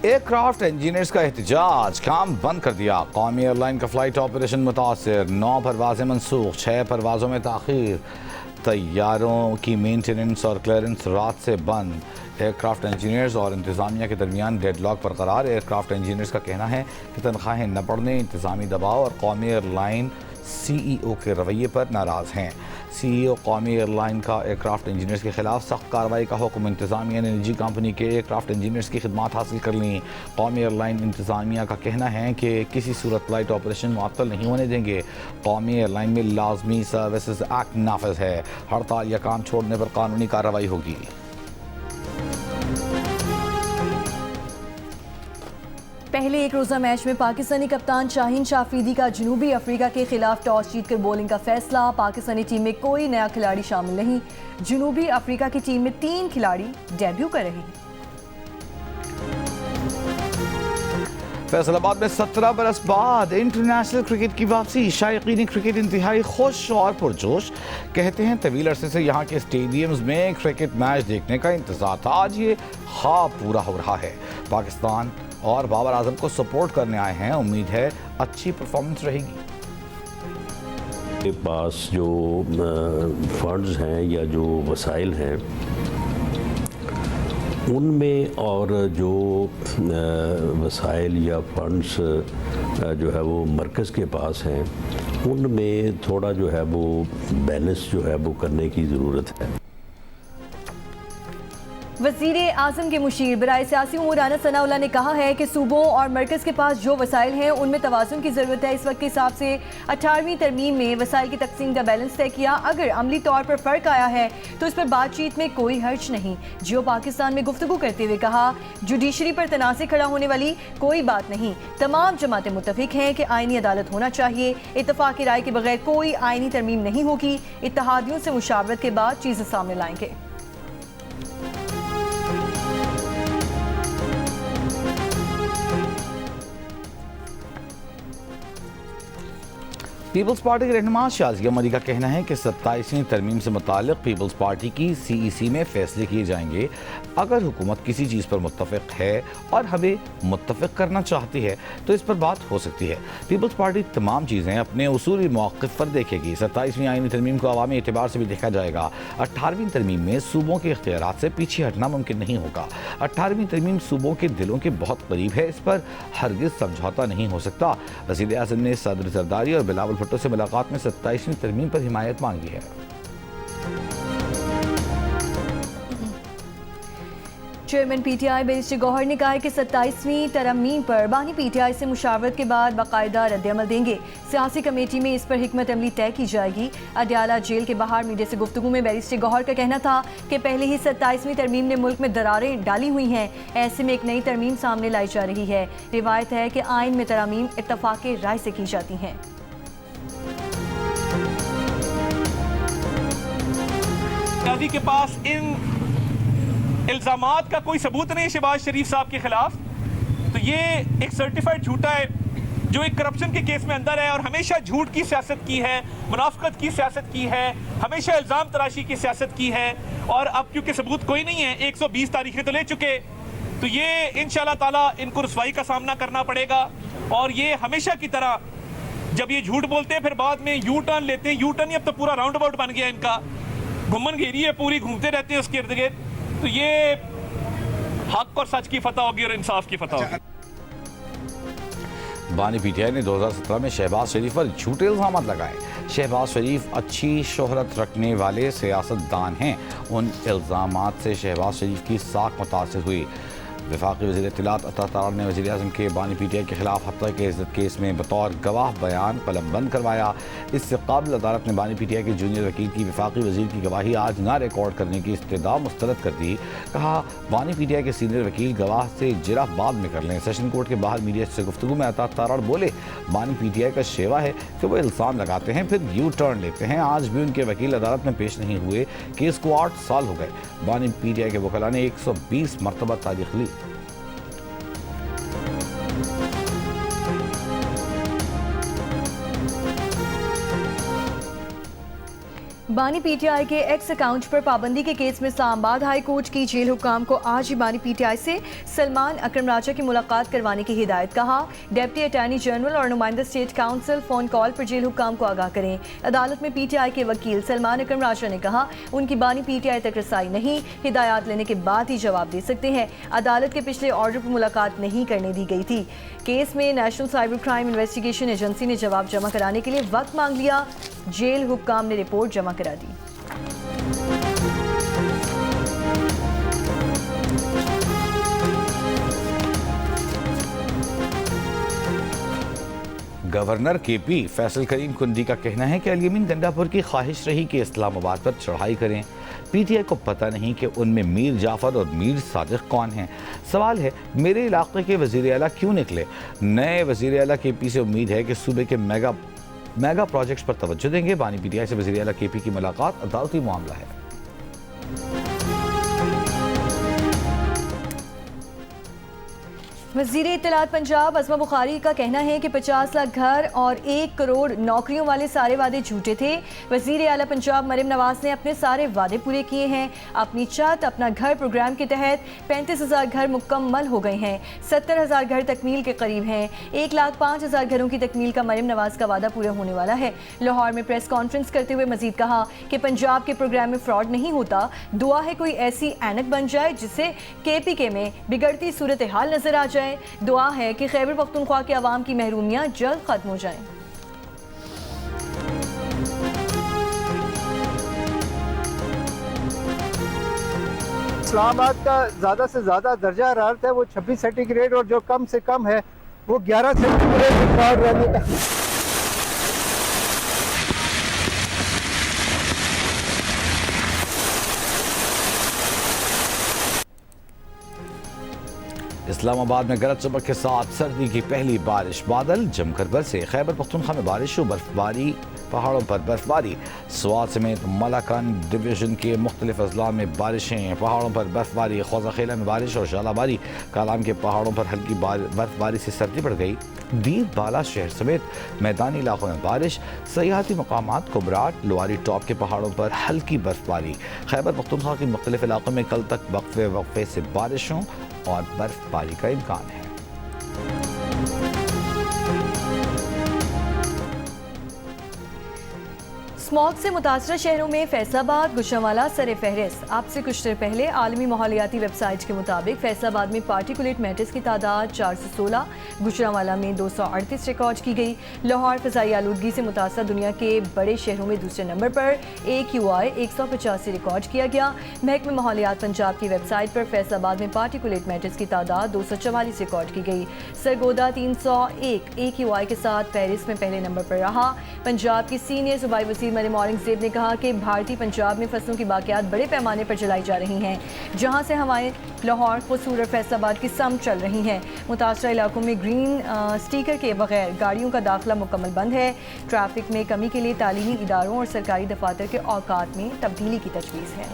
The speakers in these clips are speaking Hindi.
एयरक्राफ्ट इंजीनियर्स का एहतजाज, काम बंद कर दिया। कौमी एयरलाइन का फ्लाइट ऑपरेशन मुतासर, 9 परवाजें मनसूख, 6 परवाज़ों में ताख़ीर। तैयारों की मेंटेनेंस और क्लियरेंस रात से बंद। एयरक्राफ्ट इंजीनियर्स और इंतज़ामिया के दरमियान डेडलॉक बरकरार। एयरक्राफ्ट इंजीनियर्स का कहना है कि तनख्वाहें न बढ़ने, इंतज़ामी दबाव और कौमी एयरलाइन CEO के रवैये पर नाराज़ हैं। CEO कौमी एयरलाइन का एयरक्राफ्ट इंजीनियर्स के खिलाफ सख्त कार्रवाई का हुक्म। इंतज़ामिया ने निजी कंपनी के एयरक्राफ्ट इंजीनियर्स की खिदमात हासिल कर लीं। कौमी एयरलाइन इंतज़ामिया का कहना है कि किसी सूरत फ्लाइट ऑपरेशन मुअत्तल नहीं होने देंगे। कौमी एयरलाइन में लाजमी सर्विसेज एक्ट नाफिज है। हड़ताल या काम छोड़ने पर कानूनी कार्रवाई होगी। पहले एक रोज़ा मैच में पाकिस्तानी कप्तान शाहीन शाफरीदी का जनूबी अफ्रीका के खिलाफ टॉस जीतकर बॉलिंग का फैसला। पाकिस्तानी टीम में कोई नया खिलाड़ी शामिल नहीं। जनूबी अफ्रीका की टीम में 3 खिलाड़ी डेब्यू कर रहे हैं। फैसलाबाद में 17 बरस बाद इंटरनेशनल क्रिकेट की वापसी। शायकीन क्रिकेट इंतहाई खुश और पुरजोश। कहते हैं तवील अरसे से यहाँ के स्टेडियम्स में क्रिकेट मैच देखने का इंतजार था, आज ये ख्वाब पूरा हो रहा है। पाकिस्तान और बाबर आजम को सपोर्ट करने आए हैं, उम्मीद है अच्छी परफॉर्मेंस रहेगी। के पास जो फंड्स हैं या जो वसाइल हैं उनमें, और जो वसाइल या फंड्स जो है वो मरकज़ के पास हैं, उनमें थोड़ा जो है वो बैलेंस जो है वो करने की ज़रूरत है। वज़ीर आज़म के मुशीर बराए सियासी उमूर राना सनाउल्लाह ने कहा है कि सूबों और मरकज़ के पास जो वसाइल हैं उनमें तवाज़ुन की ज़रूरत है। इस वक्त के हिसाब से 18वीं तरमीम में वसाइल की तकसीम का बैलेंस तय किया। अगर अमली तौर पर फ़र्क आया है तो इस पर बातचीत में कोई हर्ज नहीं। जियो पाकिस्तान में गुफ्तगू करते हुए कहा, जुडिशरी पर तनाज़े खड़ा होने वाली कोई बात नहीं। तमाम जमातें मुत्तफ़िक हैं कि आइनी अदालत होना चाहिए। इत्तफ़ाक़ की राय के बगैर कोई आइनी तरमीम नहीं होगी। इत्तेहादियों से मुशावरत के बाद चीज़ें सामने लाएंगे। पीपल्स पार्टी के रहनुमा शाज़िया मरी का कहना है कि 27वीं तरमीम से मुताल्लिक़ पीपल्स पार्टी की CEC में फैसले किए जाएंगे। अगर हुकूमत किसी चीज़ पर मुत्तफ़िक है और हमें मुत्तफ़िक करना चाहती है तो इस पर बात हो सकती है। पीपल्स पार्टी तमाम चीज़ें अपने उसूली मौक़िफ़ पर देखेगी। 27वीं आईनी तरमीम को अवामी एतबार से भी देखा जाएगा। 18वीं तरमीम में सूबों के इख्तियारात से पीछे हटना मुमकिन नहीं होगा। 18वीं तरमीम सूबों के दिलों के बहुत करीब है, इस पर हरगिज़ समझौता नहीं हो सकता। वज़ीर आज़म ने सदर ज़रदारी और बिलावल भुट्टो से मुलाकात में 27वीं तरमीम पर हिमायत मांगी है। चेयरमैन PTI बैरिस्टर गौहर ने कहा है कि 27वीं तरमीम पर बानी PTI से मुशावरत के बाद बाकायदा रद्द-ए-अमल देंगे। सियासी कमेटी में इस पर हिकमत अमली तय की जाएगी। अडयाला जेल के बाहर मीडिया से गुफ्तगू में बैरिस्टर गौहर का कहना था कि पहले ही 27वीं तरमीम ने मुल्क में दरारें डाली हुई हैं। ऐसे में एक नई तरमीम सामने लाई जा रही है। रिवायत है कि आइन में तरमीम इत्तफाक़े राय से की जाती हैं। के पास इन इल्ज़ामात का कोई सबूत नहीं शहबाज शरीफ साहब के खिलाफ, तो ये एक सर्टिफाइड झूठा है जो एक करप्शन के केस में अंदर है और हमेशा झूठ की सियासत की है, मुनाफिकत की सियासत की है, हमेशा इल्ज़ाम तराशी की सियासत की है। और अब क्योंकि सबूत कोई नहीं है, 120 तारीखें तो ले चुके, तो ये इंशाल्लाह ताला इनको रुसवाई का सामना करना पड़ेगा। और ये हमेशा की तरह जब ये झूठ बोलते हैं फिर बाद में यू टर्न लेते हैं। यू टर्न ही अब तो पूरा राउंड अबाउट बन गया इनका, घुमन घेरी है पूरी, घूमते रहते हैं उसके इर्द गिर्द। तो ये हक और सच की फतह होगी और इंसाफ की फतह होगी। बानी PTI ने 2017 में शहबाज शरीफ पर झूठे इल्ज़ाम लगाए। शहबाज शरीफ अच्छी शोहरत रखने वाले सियासतदान हैं। उन इल्ज़ामात से शहबाज शरीफ की साख मुतासिर हुई। वफाकी वज़ीर इत्तलात अता तारड़ ने वज़ीर आज़म के बानी PTI के खिलाफ हत्या के इज़्ज़त केस में बतौर गवाह बयान कलमबंद करवाया। इससे कबल अदालत ने बानी PTI के जूनियर वकील की वफाकी वज़ीर की गवाही आज ना रिकॉर्ड करने की इस्तदा मुस्तरद कर दी। कहा, बानी PTI के सीनियर वकील गवाह से जिरह बाद में कर लें। सेशन कोर्ट के बाहर मीडिया से गुफ्तगू में अता तारड़ बोले, बानी PTI का शेवा है कि वो इल्ज़ाम लगाते हैं फिर यू टर्न लेते हैं। आज भी उनके वकील अदालत में पेश नहीं हुए। केस को 8 साल हो गए। बानी PTI के वकला ने 120 मरतबा तारीख ली। बानी पीटीआई के एक्स अकाउंट पर पाबंदी के केस में इस्लामाबाद हाई कोर्ट की जेल हुक्काम को आज ही बानी पीटीआई से सलमान अकरम राजा की मुलाकात करवाने की हिदायत। कहा, डिप्टी अटॉर्नी जनरल और नुमाइंदा स्टेट काउंसिल फोन कॉल पर जेल हुक्काम को आगाह करें। अदालत में पीटीआई के वकील सलमान अकरम राजा ने कहा, उनकी बानी पीटीआई तक रसाई नहीं, हिदायत लेने के बाद ही जवाब दे सकते हैं। अदालत के पिछले ऑर्डर पर मुलाकात नहीं करने दी गई थी। केस में national cyber crime investigation agency ने जवाब जमा कराने के लिए वक्त मांग लिया। जेल हुक्काम ने रिपोर्ट जमा करा दी। गवर्नर केपी फैसल करीम कुंदी का कहना है कि अल-यमीन गंडापुर की ख्वाहिश रही कि इस्लामाबाद पर चढ़ाई करें। पीटीआई को पता नहीं कि उनमें मीर जाफर और मीर सादिक कौन हैं। सवाल है, मेरे इलाके के वज़ीर आला क्यों निकले? नए वज़ीर आला केपी से उम्मीद है कि सूबे के मेगा प्रोजेक्ट्स पर तवज्जो देंगे। बानी पीटीआई से वज़ीर आला केपी की मुलाकात अदालती मामला है। वज़ीर इत्तलात पंजाब अज़मा बुखारी का कहना है कि 50 लाख घर और 1 करोड़ नौकरियों वाले सारे वादे झूठे थे। वज़ीर आला पंजाब मरियम नवाज ने अपने सारे वादे पूरे किए हैं। अपनी छत अपना घर प्रोग्राम के तहत 35,000 घर मुकम्मल हो गए हैं। 70,000 घर तकमील के करीब हैं। 1,05,000 घरों की तकमील का मरियम नवाज का वादा पूरा होने वाला है। लाहौर में प्रेस कॉन्फ्रेंस करते हुए मजीद कहा कि पंजाब के प्रोग्राम में फ्रॉड नहीं होता। दुआ है कोई ऐसी ऐनक बन जाए जिससे KPK में बिगड़ती सूरत हाल नजर आ जाए। दुआ है कि खैबर पख्तूनख्वा के अवाम की महरूमियां जल्द खत्म हो जाएं। इस्लामाबाद का ज़्यादा से ज़्यादा दर्जा हरारत है वो 26 सेंटीग्रेड और जो कम से कम है वो 11 सेंटीग्रेड रिकॉर्ड रहने का। इस्लामाबाद में गरज चमक के साथ सर्दी की पहली बारिश, बादल जमकर बरसे। खैबर पख्तूनख्वा में बारिश और बर्फबारी, पहाड़ों पर बर्फबारी। स्वात समेत मलाकन डिवीजन के मुख्तलिफ अजला में बारिशें, पहाड़ों पर बर्फबारी। खौजाखेला में बारिश और शालाबारी। कालाम के पहाड़ों पर हल्की बर्फबारी से सर्दी बढ़ गई। दीर बाला शहर समेत मैदानी इलाकों में बारिश। सयाहती मकामात कुबराट लोआरी टॉप के पहाड़ों पर हल्की बर्फबारी। खैबर पख्तूनख्वा के मुख्तलिफ इलाकों में कल तक वक्फे से बारिशों और बर्फबारी का इम्कान है। स्मॉग से मुतासरा शहरों में फैसलाबाद गुजरांवाला सरे फहरिस्त। आपसे कुछ देर पहले आलमी माहौलियाती वेबसाइट के मुताबिक फैसलाबाद में पार्टिकुलेट मैटर्स की तादाद 416, गुजरांवाला में 238 रिकॉर्ड की गई। लाहौर फ़ज़ाई आलूदगी से मुतासरा दुनिया के बड़े शहरों में दूसरे नंबर पर AQI 185 रिकॉर्ड किया गया। महकमे माहौलियात पंजाब की वेबसाइट पर फैसलाबाद में पार्टिकुलेट मैटर्स की तादाद 244 रिकॉर्ड की गई। सरगोदा 301 AQI के साथ फहरिस्त में पहले नंबर पर रहा। पंजाब की सीनियर सूबाई वज़ीर मरियम औरंगज़ेब ने कहा कि भारतीय पंजाब में फसलों की बाक़ियात बड़े पैमाने पर जलाई जा रही हैं, जहां से हवाएं लाहौर, कसूर और फैसलाबाद की सम चल रही हैं। मुतासरा इलाकों में ग्रीन स्टिकर के बगैर गाड़ियों का दाखिला मुकम्मल बंद है। ट्रैफिक में कमी के लिए तालीमी इदारों और सरकारी दफातर के औकात में तब्दीली की तजवीज़ है।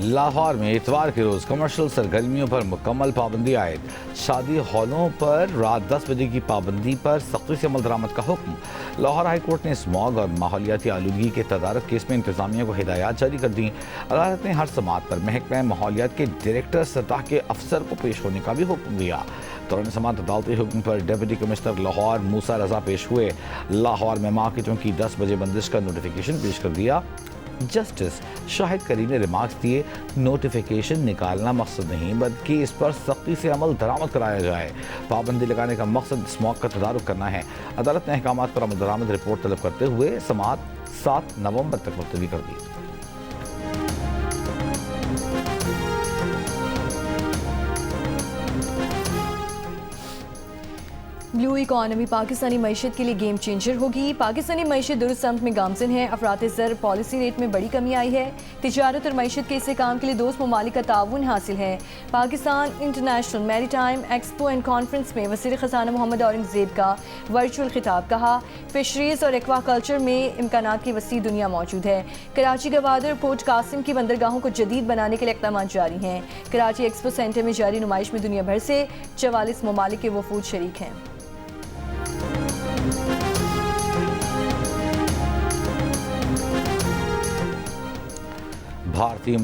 लाहौर में इतवार के रोज़ कमर्शियल सरगर्मियों पर मुकम्मल पाबंदी आयद। शादी हॉलों पर रात 10 बजे की पाबंदी पर सख्ती से अमल दरामद का हुक्म। लाहौर हाई कोर्ट ने स्मॉग और माहौलियाती आलूदगी के तदारक केस में इंतजामिया को हिदायत जारी कर दी। अदालत ने हर समात पर महकमा माहौलियात के डायरेक्टर सतह के अफसर को पेश होने का भी हुक्म दिया। दौरान समात अदालती हुक्म पर डिप्टी कमिश्नर लाहौर मूसा रजा पेश हुए। लाहौर में मार्केटों की 10 बजे बंदिश का नोटिफिकेशन पेश कर दिया। जस्टिस शाहिद करीम ने रिमार्क्स दिए, नोटिफिकेशन निकालना मकसद नहीं बल्कि इस पर सख्ती से अमल दरामद कराया जाए। पाबंदी लगाने का मकसद स्मॉग का तदारुक करना है। अदालत ने अहकामात पर अमल दरामद रिपोर्ट तलब करते हुए समात 7 नवंबर तक मुलतवी कर दी। ब्लू इकॉनमी पाकिस्तानी मईशत के लिए गेम चेंजर होगी। पाकिस्तानी मईशत दुरुस्त समत में गामजन है। अफरात ज़र पॉलिसी रेट में बड़ी कमी आई है। तिजारत और मईशत के इस्तेहकाम के लिए दोस्त ममालिक का ताउन हासिल है। Pakistan international maritime expo and conference में वज़ीर ख़ज़ाना मोहम्मद औरंगज़ेब का वर्चुअल खिताब। कहा, फिशरीज़ और एक्वाकल्चर में इम्कानात की वसी दुनिया मौजूद है। कराची गवादर पोर्ट कासिम की बंदरगाहों को जदीद बनाने के लिए इक़दाम जारी हैं। कराची एक्सपो सेंटर में जारी नुमाइश में दुनिया भर से 44 ममालिक के वफूद शरीक हैं। भारतीय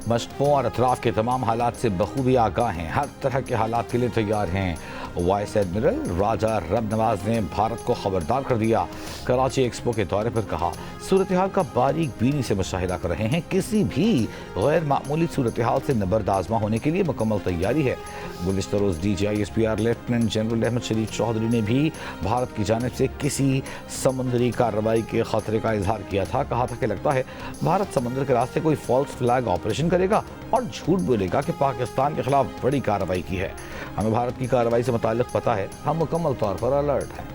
मशकों और अतराफ़ के तमाम हालात से बखूबी आगाह हैं, हर तरह के हालात के लिए तैयार हैं। वाइस एडमिरल राजा रब नवाज ने भारत को खबरदार कर दिया। कराची एक्सपो के दौरे पर कहा, सूरत हाल का बारीक बीनी से मुशाहिदा कर रहे हैं। किसी भी गैर मामूली सूरत हाल से नबर्द आज़मा होने के लिए मुकम्मल तैयारी है। गुज़िश्ता रोज़ DGISPR लेफ्टिनेंट जनरल अहमद शरीफ चौधरी ने भी भारत की जानिब से किसी समुद्री कार्रवाई के ख़तरे का इजहार किया था। कहा था कि लगता है भारत समंदर के रास्ते कोई फॉल्स फ्लैग ऑपरेशन करेगा और झूठ बोलेगा कि पाकिस्तान के खिलाफ बड़ी कार्रवाई की है। हमें भारत की कार्रवाई से मुताल्लिक़ पता है, हम मुकम्मल तौर पर अलर्ट हैं।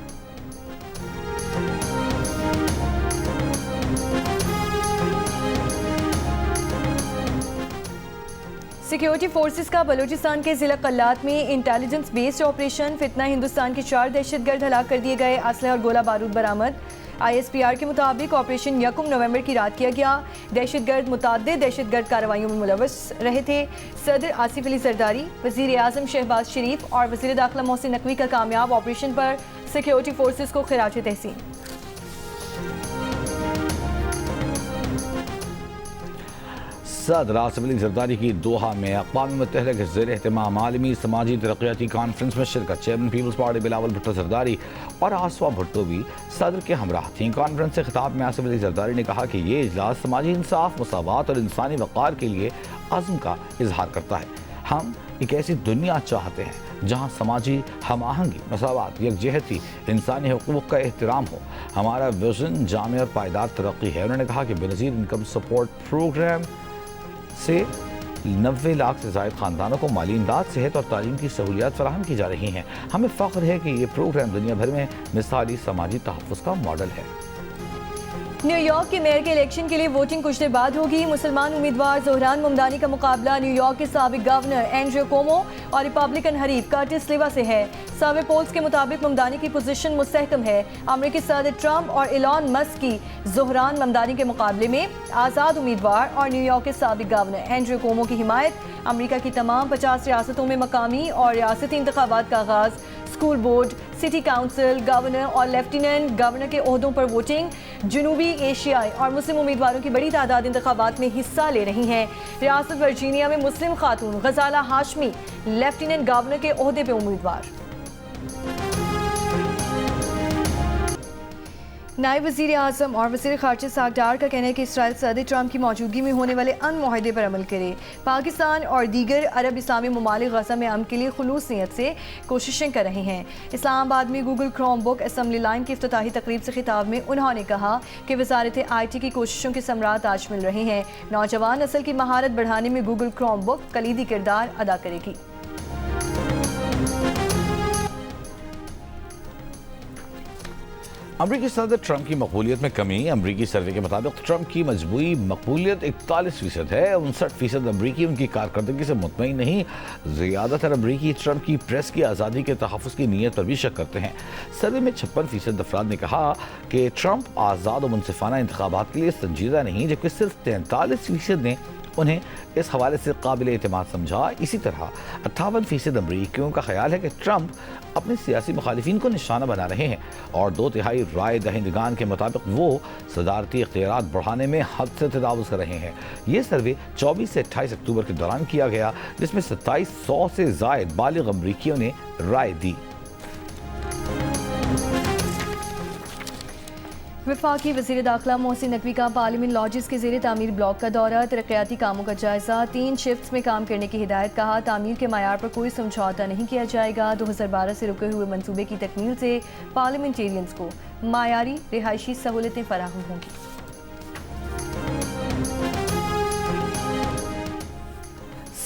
सिक्योरिटी फोर्सेस का बलूचिस्तान के ज़िला कल्लात में इंटेलिजेंस बेस्ड ऑपरेशन। फितना हिंदुस्तान के 4 दहशतगर्द हलाक कर दिए गए। असलह और गोला बारूद बरामद। ISPR के मुताबिक ऑपरेशन 1 नवंबर की रात किया गया। दहशतगर्द मुताद्दिद दहशतगर्द कार्रवाइयों में मुलव्वस रहे थे। सदर आसिफ अली जरदारी, वज़ीर आज़म शहबाज शरीफ और वज़ीर दाखिला मोहसिन नकवी का कामयाब ऑपरेशन पर सिक्योरिटी फोर्सेस को खिराज तहसीन। सदर आसिफ अली जरदारी की दोहा में अक़वाम मुत्तहिदा के ज़ेर एहतमाम आलमी समाजी तरक्याती कॉन्फ्रेंस में शिरकत। चेयरमैन पीपल्स पार्टी बिलावल भुट्टो जरदारी और आसवा भुट्टो भी सदर के हमराह थीं। कॉन्फ्रेंस से खिताब में आसिफ अली जरदारी ने कहा कि ये इजलास समाजी इंसाफ, मसावात और इंसानी वक़ार के लिए अज़्म का इजहार करता है। हम एक ऐसी दुनिया चाहते हैं जहाँ समाजी हम आहंगी, मसावात, यकजहती, इंसानी हुकूक़ का एहतराम हो। हमारा विज़न जामे और पायदार तरक्की है। उन्होंने कहा कि बेनज़ीर इनकम सपोर्ट प्रोग्राम से 90 लाख से ज़ायद ख़ानदानों को माली इमदाद, सेहत और तालीम की सहूलियात फराहम की जा रही हैं। हमें फ़ख्र है कि ये प्रोग्राम दुनिया भर में मिसाली समाजी तहफ़्फ़ुज़ का मॉडल है। न्यूयॉर्क के मेयर के इलेक्शन के लिए वोटिंग कुछ देर बाद होगी। मुसलमान उम्मीदवार ज़ोहरान ममदानी का मुकाबला न्यूयॉर्क के साबिक गवर्नर एंड्रयू कोमो और रिपब्लिकन हरीफ कर्टिस लिवा से है। सर्वे पोल्स के मुताबिक ममदानी की पोजीशन मुस्तहकम है। अमेरिकी सदर ट्रंप और इलॉन मस्क की ज़ोहरान ममदानी के मुकाबले में आज़ाद उम्मीदवार और न्यूयॉर्क के साबिक गवर्नर एंड्रयू कोमो की हिमायत। अमेरिका की तमाम 50 रियासतों में मकामी और रियासती इंतखाबात का आगाज़। School board, city council, governor और लेफ्टिनेंट गवर्नर के ओहदों पर वोटिंग। जनूबी एशियाई और मुस्लिम उम्मीदवारों की बड़ी तादाद इंतखाबात में हिस्सा ले रही हैं। रियासत वर्जीनिया में मुस्लिम खातून गजाला हाशमी लेफ्टिनेंट गवर्नर के ओहदे पर उम्मीदवार। नायब वज़ीर आज़म और वज़ीर ख़ारजा सागडार का कहना है कि इसराइल सदर ट्रंप की मौजूदगी में होने वाले अमन मुआहदे पर अमल करे। पाकिस्तान और दीगर अरब इस्लामी ममालिक गज़ा में अमन के लिए खुलूस नीयत से कोशिशें कर रहे हैं। इस्लामाबाद में Google Chrome book assembly line की इफ्तिताही तकरीब से खिताब में उन्होंने कहा कि वज़ारत IT की कोशिशों के समरात आज मिल रहे हैं। नौजवान नस्ल की महारत बढ़ाने में गूगल क्रोम बुक कलीदी किरदार अदा करेगी। अमरीकी सदर ट्रंप की मकबूलियत में कमी। अमरीकी सर्वे के मुताबिक ट्रंप की मजबूरी मकबूलियत 41% है। 59% अमरीकी उनकी कारकर्दगी से मुतमईन नहीं। ज़्यादातर अमरीकी ट्रंप की प्रेस की आज़ादी के तहफ़्फ़ुज़ की नीयत पर भी शक करते हैं। सर्वे में 56% अफराद ने कहा कि ट्रंप आज़ाद और मुनसिफाना इंतखाबात के लिए संजीदा नहीं, जबकि सिर्फ 43% ने उन्हें इस हवाले से काबिल एतमाद समझा। इसी तरह 58% अमरीकियों का ख्याल है कि ट्रंप अपने सियासी मुखालिफिन को निशाना बना रहे हैं और 2/3 राय दहिंदगान के मुताबिक वो सदारती इख्तियारात बढ़ाने में हद से तजावुज़ कर रहे हैं। ये सर्वे 24 से 28 अक्टूबर के दौरान किया गया, जिसमें 2700 से ज़ायद बालिग अमरीकियों ने राय दी। वफाकी वज़ीर दाखिला मोहसिन नकवी का पार्लियामेंट लॉजिस के ज़ेरे तामीर ब्लॉक का दौरा। तरक्याती कामों का जायज़ा। 3 शिफ्ट्स में काम करने की हिदायत। कहा, तामीर के मयार पर कोई समझौता नहीं किया जाएगा। 2012 से रुके हुए मनसूबे की तकमील से पार्लियामेंटेरियंस को मायारी रिहायशी सहूलतें फराहम होंगी।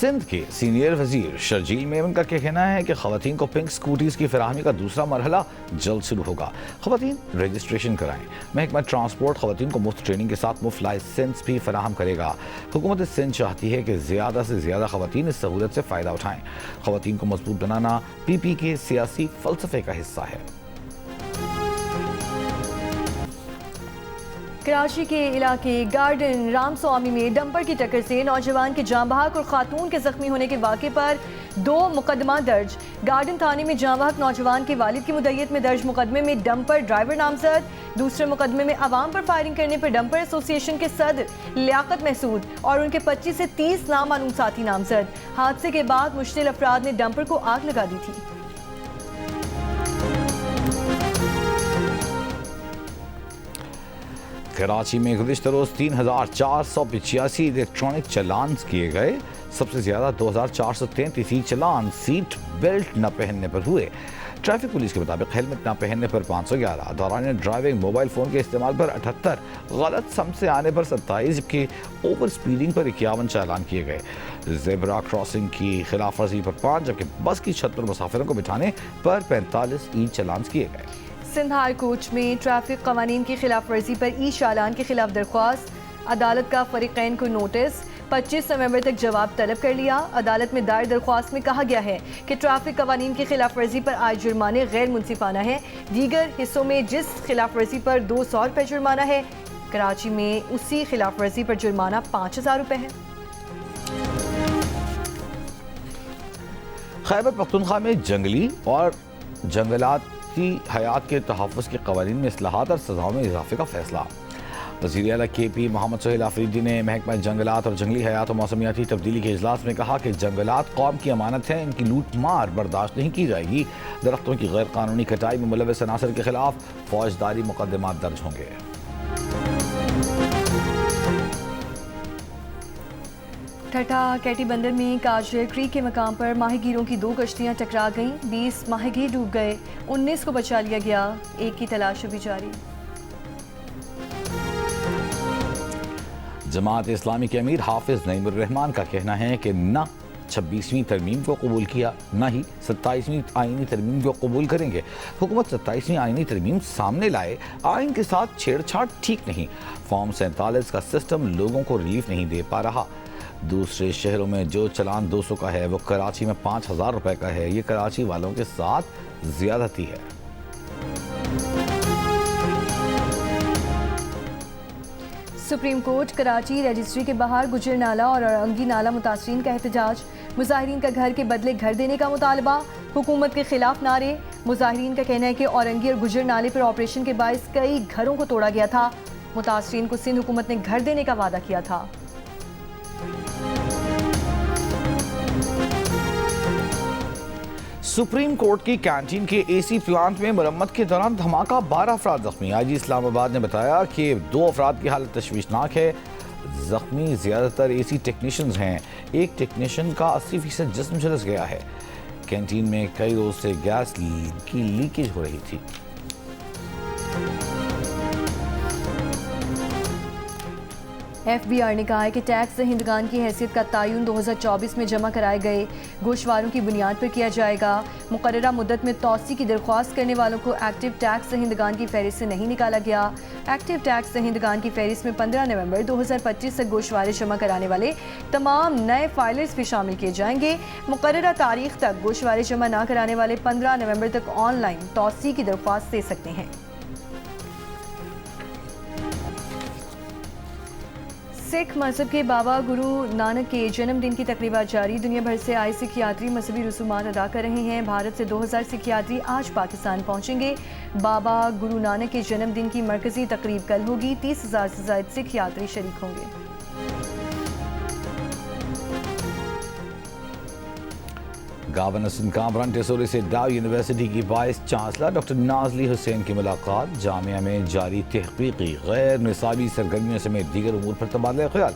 सिंध के सीनियर वजीर शर्जील मेमन का कहना है कि खवातीन को पिंक स्कूटीज की फराहमी का दूसरा मरहला जल्द शुरू होगा। खवातीन रजिस्ट्रेशन कराएं। महकमा ट्रांसपोर्ट खवातीन को मुफ्त ट्रेनिंग के साथ मुफ्त लाइसेंस भी फराहम करेगा। हुकूमत सिंध चाहती है कि ज़्यादा से ज़्यादा खवातीन इस सहूलत से फ़ायदा उठाएं। खवातीन को मजबूत बनाना PP के सियासी फ़लसफ़े का हिस्सा है। कराची के इलाके गार्डन रामस्वामी में डंपर की टक्कर से नौजवान के जाँ बहक और खातून के जख्मी होने के वाक़े पर 2 मुकदमा दर्ज। गार्डन थाने में जाँ बहक नौजवान के वालिद की मुद्दत में दर्ज मुकदमे में डंपर ड्राइवर नामजद। दूसरे मुकदमे में अवाम पर फायरिंग करने पर डंपर एसोसिएशन के सदर लियाकत महसूद और उनके 25 से 30 नामालूम साथी नामजद। हादसे के बाद मुश्तिल अफराद ने डंपर को आग लगा दी थी। कराची में गुज़िश्ता रोज़ 3,485 इलेक्ट्रॉनिक चलान किए गए। सबसे ज़्यादा 2,433 ही चलान सीट बेल्ट न पहनने पर हुए। ट्रैफिक पुलिस के मुताबिक हेलमेट न पहनने पर 511, दौरान ड्राइविंग मोबाइल फ़ोन के इस्तेमाल पर 78, गलत सम से आने पर 27, जबकि ओवर स्पीडिंग पर 51 चालान किए गए। ज़ेब्रा क्रॉसिंग की खिलाफ वर्जी पर 5, जबकि बस की छत पर मुसाफिरों को बिठाने पर 45 ई चालान किए गए। सिंध हाई कोर्ट में ट्रैफिक कवानीन की खिलाफ वर्जी पर ई चालान के खिलाफ दरख्वास्त। अदालत का फरीकैन को नोटिस। 25 नवंबर तक जवाब तलब कर लिया। अदालत में दायर दरख्वास्त में कहा गया है कि ट्रैफिक कवानीन की खिलाफ वर्जी पर आए जुर्माने गैर मुनसिफाना है। दीगर हिस्सों में जिस खिलाफ वर्जी पर 200 रुपये जुर्माना है, कराची में उसी खिलाफ वर्जी पर जुर्माना 5,000 रुपये है। खैबर पख्तूनख्वा में जंगली और जंगलात की हयात के तहफ़्फ़ुज़ के क़वानीन में इस्लाहात और सज़ाओं में इजाफ़े का फ़ैसला। वज़ीर आला KP मोहम्मद सोहेल आफरीदी ने महकमा जंगलात और जंगली हयात और मौसमियाती तब्दीली के इजलास में कहा कि जंगलात कौम की अमानत है, इनकी लूट मार बर्दाश्त नहीं की जाएगी। दरख्तों की गैर कानूनी कटाई में मुलव्वस अनासर के खिलाफ फौजदारी मुकदमात दर्ज होंगे। ठट्ठा कैटी बंदर में काजर क्रीक के मकाम पर माहीगीरों की 2 कश्तियां टकरा गईं। 20 माहीगीर डूब गए, 19 को बचा लिया गया। एक की तलाश अभी जारी। जमात इस्लामी के अमीर हाफिज नईमुर रहमान का कहना है कि न 26वीं तरमीम को कबूल किया, न ही 27वीं आईनी तरमीम को कबूल करेंगे। हुकूमत 27वीं आईनी तरमीम सामने लाए, आइन के साथ छेड़छाड़ ठीक नहीं। फॉर्म 47 का सिस्टम लोगों को रिलीफ नहीं दे पा रहा। दूसरे शहरों में जो चलान 200 का है वो कराची में 5,000 रुपए का है। ये कराची वालों के साथ ज्यादती है। सुप्रीम कोर्ट कराची रजिस्ट्री के बाहर गुजर नाला और औरंगी नाला मुतासरीन का एहतजाज। मुजाहिरीन का घर के बदले घर देने का मुतालबा, हुकूमत के खिलाफ नारे। मुजाहिरीन का कहना है कि औरंगी और गुजर नाले पर ऑपरेशन के बायस कई घरों को तोड़ा गया था। मुतासरीन को सिंध हुकूमत ने घर देने का वादा किया था। सुप्रीम कोर्ट की कैंटीन के AC प्लांट में मरम्मत के दौरान धमाका, 12 अफराद जख्मी। IG इस्लामाबाद ने बताया कि 2 अफराद की हालत तशवीशनाक है। जख्मी ज़्यादातर AC टेक्नीशियंस हैं। एक टेक्नीशियन का 80% जिस्म झुलस गया है। कैंटीन में कई रोज से गैस की लीकेज हो रही थी। FBR ने कहा है कि टैक्स दहिंदगान की हैसियत का तयन 2024 में जमा कराए गए गोशवारों की बुनियाद पर किया जाएगा। मुकर्ररा मुद्दत में तौसी की दरख्वास्त करने वालों को एक्टिव टैक्स दहिंदगान की फहरिस्त से नहीं निकाला गया। एक्टिव टैक्स दहिंदगान की फहरिस्त में 15 नवंबर 2025 तक गोशवारे जमा कराने वाले तमाम नए फाइलर्स भी शामिल किए जाएंगे। मुकर्ररा तारीख तक गोशवारे जमा न कराने वाले 15 नवंबर तक ऑनलाइन तौसी की दरख्वास्त दे सकते हैं। सिख मजहब के बाबा गुरु नानक के जन्मदिन की तकरीबात जारी। दुनिया भर से आए सिख यात्री मजहबी रसूमात अदा कर रहे हैं। भारत से 2000 सिख यात्री आज पाकिस्तान पहुंचेंगे। बाबा गुरु नानक के जन्मदिन की मरकजी तकरीब कल होगी। 30,000 से ज़ायद सिख यात्री शरीक होंगे। गवर्नर सिंध कामरान टेसोरी से डाउ यूनिवर्सिटी की vice chancellor doctor Nazli Hussain की मुलाकात। जामिया में जारी तहकीकी गैर निसाबी सरगर्मियों समेत दीगर उमूर पर तबादला ख्याल।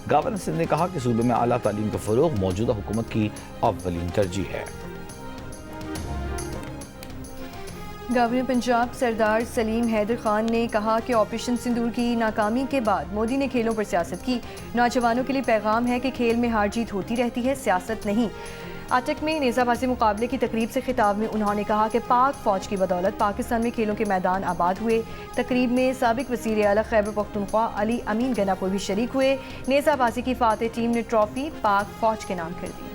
गवर्नर सिंध ने कहा कि सूबे में आला तालीम का फ़रोग़ मौजूदा हुकूमत की अव्वलीन तरजीह है। गवर्नर पंजाब सरदार सलीम हैदर खान ने कहा कि ऑपरेशन सिंदूर की नाकामी के बाद मोदी ने खेलों पर सियासत की। नौजवानों के लिए पैगाम है कि खेल में हार जीत होती रहती है, सियासत नहीं। अटक में नेज़ाबाजी मुकाबले की तकरीब से खिताब में उन्होंने कहा कि पाक फौज की बदौलत पाकिस्तान में खेलों के मैदान आबाद हुए। तकरीब में साबिक वज़ीर आला खैबर पख्तूनख्वा अली अमीन गनापुर भी शरीक हुए। नेज़ाबाजी की फातेह टीम ने ट्रॉफी पाक फौज के नाम कर दी।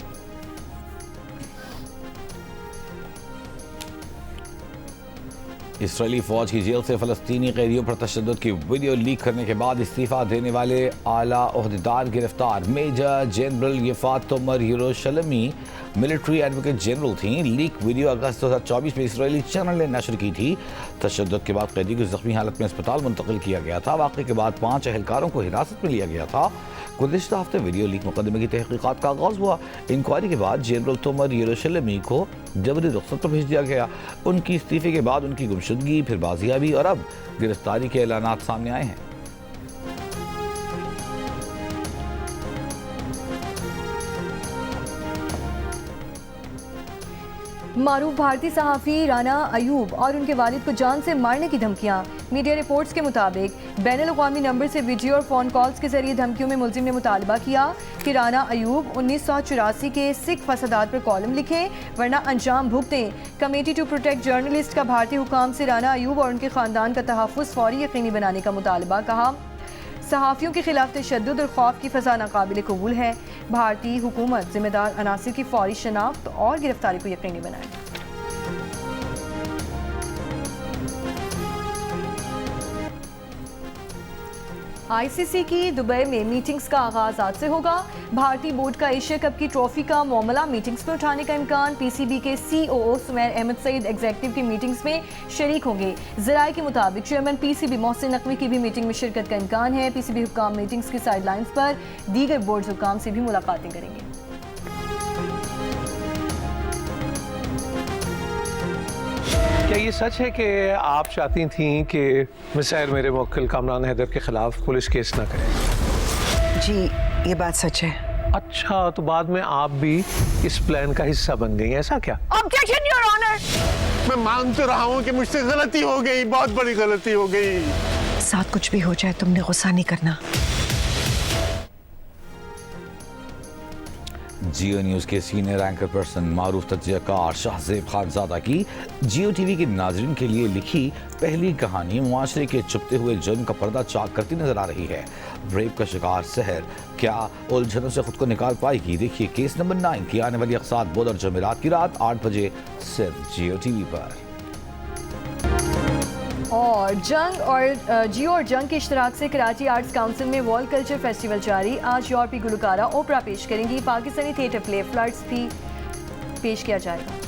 इसराइली फौज की जेल से फ़लस्तीनी कैदियों पर तशद्दुद की वीडियो लीक करने के बाद इस्तीफ़ा देने वाले आला ओहदेदार गिरफ्तार। Major general Yifat Tomer Yerushalmi military advocate general थी। लीक वीडियो अगस्त 2024 में इसराइली चैनल ने नशर की थी। तशद्दुद के बाद कैदी को जख्मी हालत में अस्पताल मुंतकिल किया गया था। वाक़े के बाद 5 एहलकारों को हिरासत में लिया गया था। गुज़िश्ता हफ्ते वीडियो लीक मुकदमे की तहकीकात का आगाज़ हुआ। इंक्वायरी के बाद जनरल तोमर यरूशलेमी को जबरी रुख्सत पर भेज दिया गया। उनकी इस्तीफ़े के बाद उनकी गुमशुदगी, फिर बाजियाबी और अब गिरफ्तारी के ऐलानात सामने आए हैं। मारूफ भारतीय सहाफ़ी राना अयूब और उनके वालिद को जान से मारने की धमकियां। मीडिया रिपोर्ट्स के मुताबिक बैनुल-अक़वामी नंबर से वीडियो और फ़ोन कॉल्स के जरिए धमकियों में मुलजिम ने मुतालबा किया कि राना अयूब 1984 के सिख फसादात पर कॉलम लिखें वरना अंजाम भुगतें। कमेटी टू प्रोटेक्ट जर्नलिस्ट का भारतीय हुकाम से राना अयूब और उनके ख़ानदान का तहफ़्फ़ुज़ फ़ौरी यकीनी बनाने का मुतालबा। कहा सहाफ़ियों के खिलाफ तशद्दुद और खौफ की फ़ज़ा नाकाबिल कबूल है। भारतीय हुकूमत ज़िम्मेदार अनासिर की फ़ौरी शनाख्त और गिरफ्तारी को यकीनी बनाए। आईसीसी की दुबई में मीटिंग्स का आगाज आज से होगा। भारतीय बोर्ड का एशिया कप की ट्रॉफी का मामला मीटिंग्स में उठाने का इम्कान। पीसीबी के सीओओ सुमैर अहमद सईद एग्जीक्यूटिव की मीटिंग्स में शरीक होंगे। ज़राए के मुताबिक चेयरमैन पीसीबी मोहसिन नकवी की भी मीटिंग में शिरकत का इम्कान है। पीसीबी हुक्काम मीटिंग्स की साइडलाइंस पर दीगर बोर्ड हुक्काम से भी मुलाकातें करेंगे। क्या ये सच है कि आप चाहती थी कि मिसाइल मेरे मुवक्किल कामरान हैदर के खिलाफ पुलिस केस ना करें? जी ये बात सच है। अच्छा, तो बाद में आप भी इस प्लान का हिस्सा बन गई, ऐसा क्या? Objection your honour. मैं मान तो रहा हूँ कि मुझसे गलती हो गई, बहुत बड़ी गलती हो गई। साथ कुछ भी हो जाए तुमने गुस्सा नहीं करना। जियो न्यूज़ के सीनियर एंकर पर्सन मारूफ तज्ज़ियाकार शाहज़ेब खानज़ादा की जियो टीवी के नाज़रीन के लिए लिखी पहली कहानी मुआशरे के छुपते हुए जुर्म का पर्दा चाक करती नजर आ रही है। रेप का शिकार सहर क्या उलझनों से खुद को निकाल पाएगी? देखिए केस नंबर 9 की आने वाली अक़सात बुध और जुमेरात की रात 8 बजे सिर्फ जियो टीवी पर। और जियो और जंग के इश्तराक से कराची आर्ट्स काउंसिल में वर्ल्ड कल्चर फेस्टिवल जारी। आज यूरोपीय गुलकारा ओपरा पेश करेंगी। पाकिस्तानी थिएटर प्ले फ्लड्स भी पेश किया जाएगा।